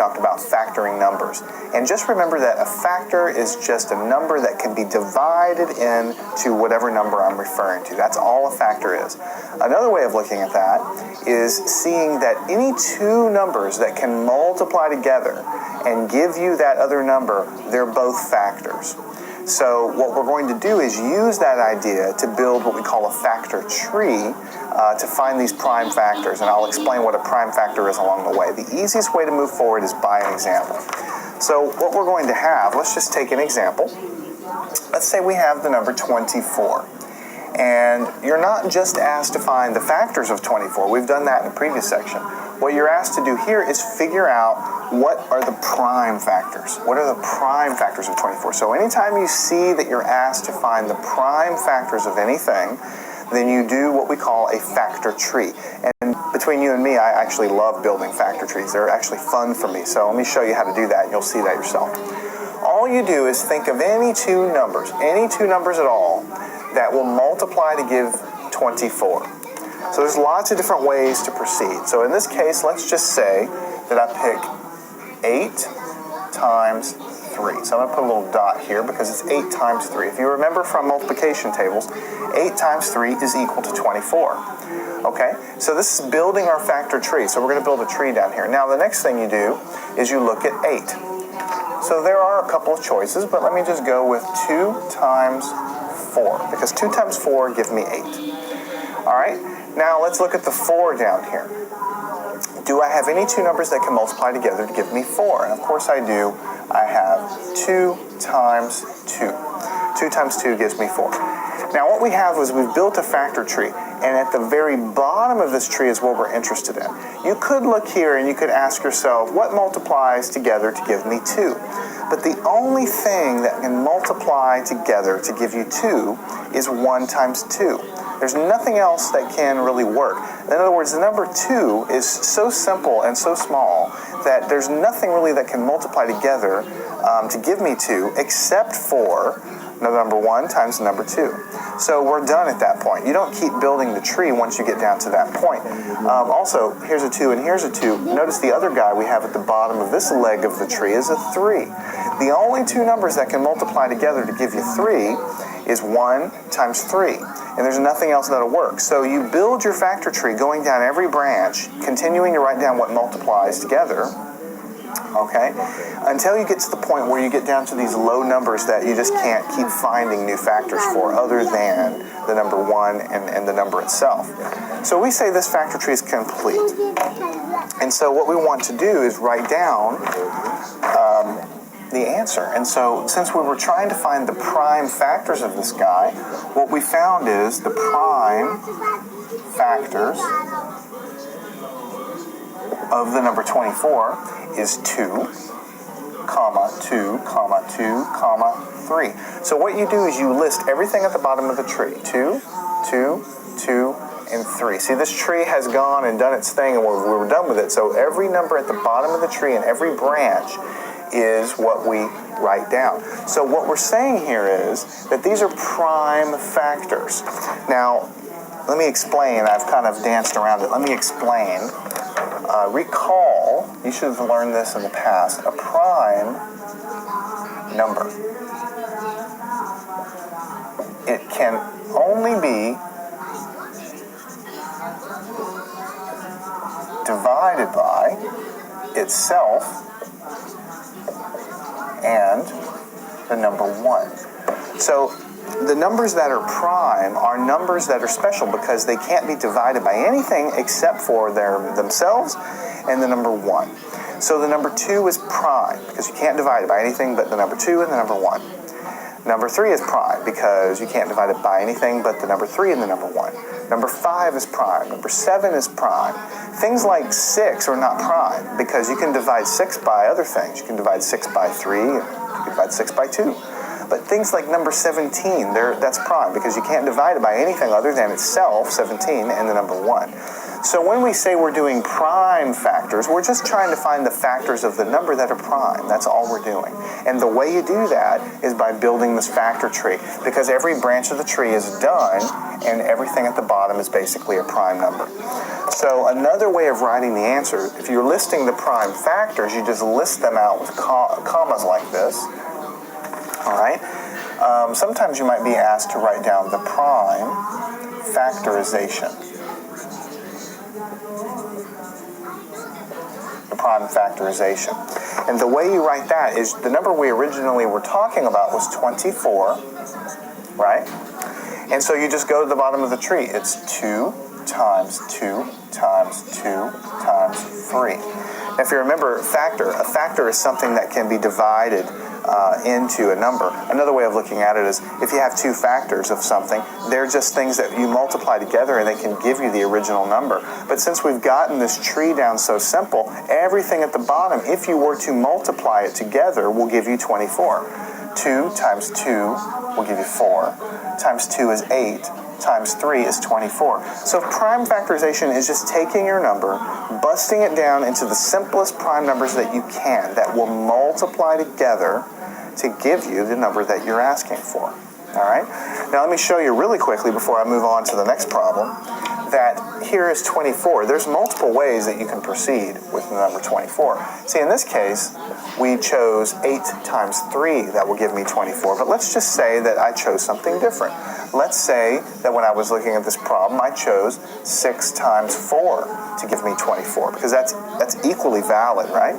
talked about factoring numbers. And just remember that a factor is just a number that can be divided into whatever number I'm referring to. That's all a factor is. Another way of looking at that is seeing that any two numbers that can multiply together and give you that other number, they're both factors. So what we're going to do is use that idea to build what we call a factor tree to find these prime factors, and I'll explain what a prime factor is along the way. The easiest way to move forward is by an example. So what we're going to have, let's just take an example. Let's say we have the number 24. And you're not just asked to find the factors of 24. We've done that in the previous section. What you're asked to do here is figure out what are the prime factors. What are the prime factors of 24? So anytime you see that you're asked to find the prime factors of anything, then you do what we call a factor tree. And between you and me, I actually love building factor trees. They're actually fun for me. So let me show you how to do that, and you'll see that yourself. All you do is think of any two numbers at all, that will multiply to give 24. So there's lots of different ways to proceed. So in this case, let's just say that I pick 8 times 3. So I'm going to put a little dot here because it's 8 times 3. If you remember from multiplication tables, 8 times 3 is equal to 24. Okay, so this is building our factor tree. So we're going to build a tree down here. Now the next thing you do is you look at 8. So there are a couple of choices, but let me just go with 2 times 4, because 2 times 4 give me 8. All right, now let's look at the 4 down here. Do I have any two numbers that can multiply together to give me 4? And of course I do. I have 2 times 2. 2 times 2 gives me 4. Now what we have is we've built a factor tree, and at the very bottom of this tree is what we're interested in. You could look here and you could ask yourself, what multiplies together to give me 2? But the only thing that can multiply together to give you 2 is 1 times 2. There's nothing else that can really work. In other words, the number 2 is so simple and so small that there's nothing really that can multiply together to give me 2 except for the number 1 times the number 2. So we're done at that point. You don't keep building the tree once you get down to that point. Also, here's a 2 and here's a 2. Notice the other guy we have at the bottom of this leg of the tree is a 3. The only two numbers that can multiply together to give you 3 is 1 times 3. And there's nothing else that'll work. So you build your factor tree going down every branch, continuing to write down what multiplies together, okay, until you get to the point where you get down to these low numbers that you just can't keep finding new factors for other than the number 1 and the number itself. So we say this factor tree is complete. And so what we want to do is write down the answer. And so since we were trying to find the prime factors of this guy, what we found is the prime factors of the number 24 is 2, comma, 2, comma, 2, comma, 3. So what you do is you list everything at the bottom of the tree. 2, 2, 2, and 3. See, this tree has gone and done its thing, and we're done with it. So every number at the bottom of the tree and every branch is what we write down. So what we're saying here is that these are prime factors. Now, let me explain. I've kind of danced around it. Let me explain. Recall, you should have learned this in the past, a prime number. It can only be divided by itself and the number 1. So the numbers that are prime are numbers that are special because they can't be divided by anything except for themselves and the number 1. So the number 2 is prime because you can't divide it by anything but the number 2 and the number 1. Number 3 is prime because you can't divide it by anything but the number 3 and the number 1. Number 5 is prime. Number 7 is prime. Things like 6 are not prime because you can divide 6 by other things. You can divide 6 by 3, and you can divide 6 by 2. But things like number 17, that's prime because you can't divide it by anything other than itself, 17, and the number 1. So when we say we're doing prime factors, we're just trying to find the factors of the number that are prime. That's all we're doing. And the way you do that is by building this factor tree, because every branch of the tree is done, and everything at the bottom is basically a prime number. So another way of writing the answer, if you're listing the prime factors, you just list them out with commas like this. All right? Sometimes you might be asked to write down the prime factorization. The prime factorization. And the way you write that is the number we originally were talking about was 24, right? And so you just go to the bottom of the tree. It's 2 times 2 times 2 times 3. Now, if you remember a factor is something that can be divided into a number. Another way of looking at it is if you have two factors of something, they're just things that you multiply together and they can give you the original number. But since we've gotten this tree down so simple, everything at the bottom, if you were to multiply it together, will give you 24. 2 times 2 will give you 4. Times 2 is 8. Times 3 is 24. So prime factorization is just taking your number, busting it down into the simplest prime numbers that you can that will multiply together to give you the number that you're asking for. All right? Now let me show you really quickly before I move on to the next problem that here is 24. There's multiple ways that you can proceed with the number 24. See, in this case, we chose 8 times 3. That will give me 24. But let's just say that I chose something different. Let's say that when I was looking at this problem, I chose 6 times 4 to give me 24, because that's equally valid, right?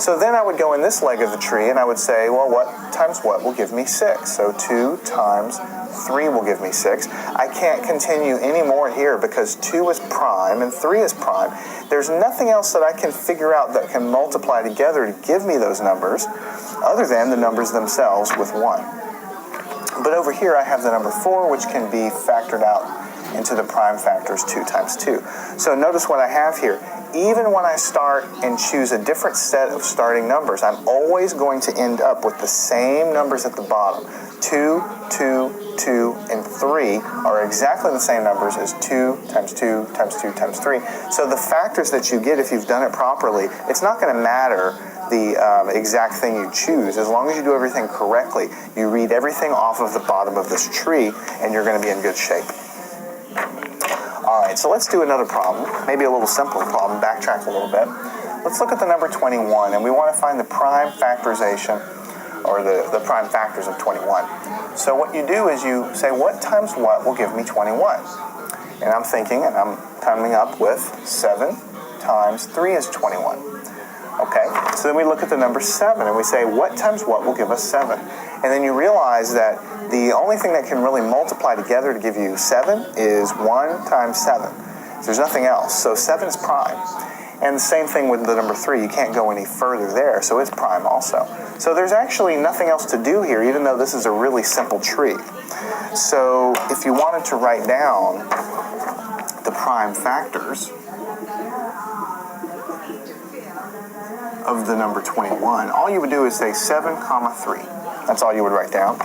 So then I would go in this leg of the tree and I would say, well, what times what will give me 6? So 2 times 3 will give me 6. I can't continue any more here because 2 is prime and 3 is prime. There's nothing else that I can figure out that can multiply together to give me those numbers other than the numbers themselves with 1. But over here I have the number 4, which can be factored out into the prime factors 2 times 2. So notice what I have here. Even when I start and choose a different set of starting numbers, I'm always going to end up with the same numbers at the bottom. 2, 2, 2, and 3 are exactly the same numbers as 2 times 2 times 2 times 3. So the factors that you get, if you've done it properly, it's not going to matter the exact thing you choose. As long as you do everything correctly, you read everything off of the bottom of this tree, and you're going to be in good shape. All right, so let's do another problem, maybe a little simpler problem, backtrack a little bit. Let's look at the number 21, and we want to find the prime factorization, or the prime factors of 21. So what you do is you say, what times what will give me 21? And I'm thinking, and I'm coming up with 7 times 3 is 21. Okay, so then we look at the number 7, and we say, what times what will give us 7? And then you realize that the only thing that can really multiply together to give you 7 is 1 times 7. So there's nothing else. So 7 is prime. And the same thing with the number 3. You can't go any further there, so it's prime also. So there's actually nothing else to do here, even though this is a really simple tree. So if you wanted to write down the prime factors of the number 21, all you would do is say 7, 3. That's all you would write down.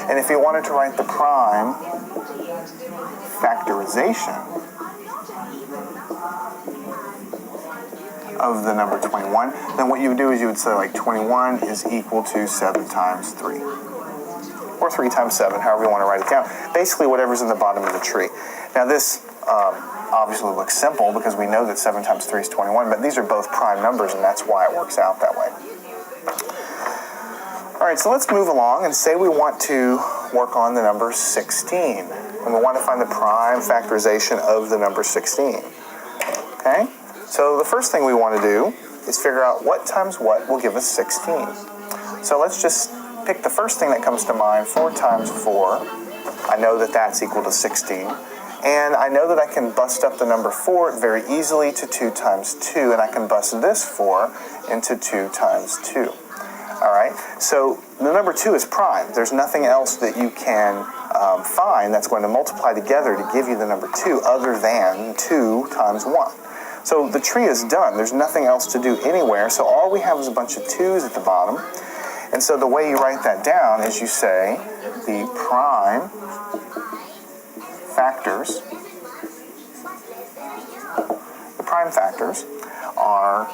And if you wanted to write the prime factorization of the number 21, then what you would do is you would say like 21 is equal to 7 times 3. Or 3 times 7, however you want to write it down. Basically whatever's in the bottom of the tree. Now this obviously looks simple because we know that 7 times 3 is 21, but these are both prime numbers, and that's why it works out that way. All right, so let's move along and say we want to work on the number 16. And we want to find the prime factorization of the number 16. Okay? So the first thing we want to do is figure out what times what will give us 16. So let's just pick the first thing that comes to mind, 4 times 4. I know that that's equal to 16. And I know that I can bust up the number 4 very easily to 2 times 2, and I can bust this 4 into 2 times 2. All right, so the number 2 is prime. There's nothing else that you can find that's going to multiply together to give you the number 2 other than 2 times 1. So the tree is done. There's nothing else to do anywhere, so all we have is a bunch of 2's at the bottom. And so the way you write that down is you say the prime factors prime factors are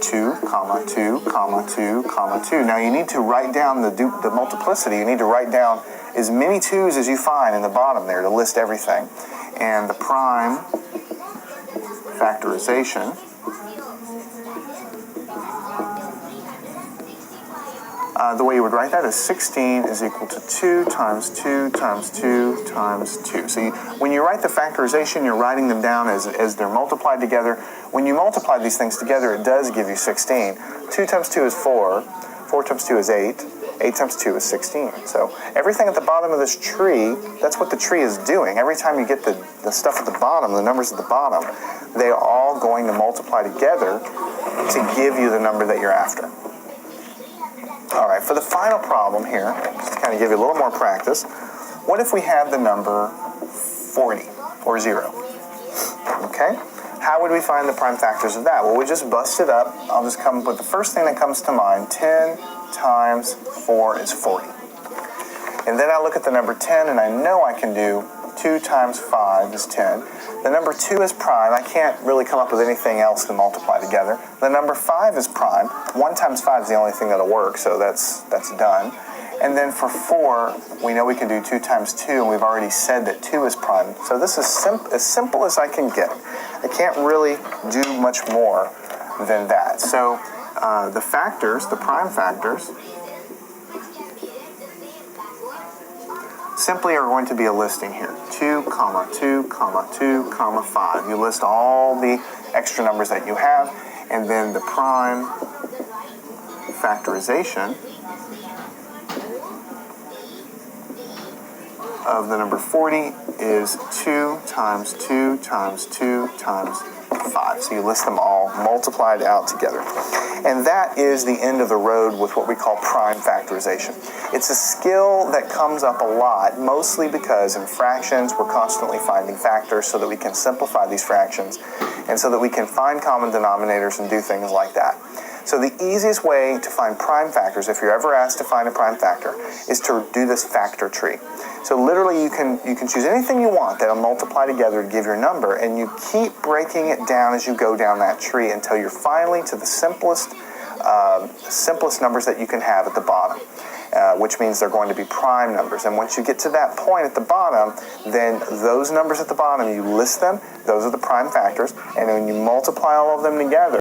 2, 2, 2, 2. Now you need to write down the multiplicity. You need to write down as many 2's as you find in the bottom there to list everything. And the prime factorization the way you would write that is 16 is equal to 2 times 2 times 2 times 2. So when you write the factorization, you're writing them down as they're multiplied together. When you multiply these things together, it does give you 16. 2 times 2 is 4. 4 times 2 is 8. 8 times 2 is 16. So everything at the bottom of this tree, that's what the tree is doing. Every time you get the stuff at the bottom, the numbers at the bottom, they are all going to multiply together to give you the number that you're after. All right, for the final problem here, just to kind of give you a little more practice, what if we had the number 40, or 0? Okay, how would we find the prime factors of that? Well, we just bust it up. I'll just come up with the first thing that comes to mind. 10 times 4 is 40. And then I look at the number 10, and I know I can do 2 times 5 is 10. The number 2 is prime. I can't really come up with anything else to multiply together. The number 5 is prime. 1 times 5 is the only thing that'll work, so that's done. And then for 4, we know we can do 2 times 2, and we've already said that 2 is prime. So this is as simple as I can get. I can't really do much more than that. So the factors, the prime factors, simply are going to be a listing here. 2, 2, 2, 5. You list all the extra numbers that you have, and then the prime factorization of the number 40 is 2 times 2 times 2 times 5. So you list them all multiplied out together. And that is the end of the road with what we call prime factorization. It's a skill that comes up a lot, mostly because in fractions we're constantly finding factors so that we can simplify these fractions and so that we can find common denominators and do things like that. So the easiest way to find prime factors, if you're ever asked to find a prime factor, is to do this factor tree. So literally you can choose anything you want that'll multiply together to give your number, and you keep breaking it down as you go down that tree until you're finally to the simplest numbers that you can have at the bottom, which means they're going to be prime numbers. And once you get to that point at the bottom, then those numbers at the bottom, you list them, those are the prime factors, and when you multiply all of them together,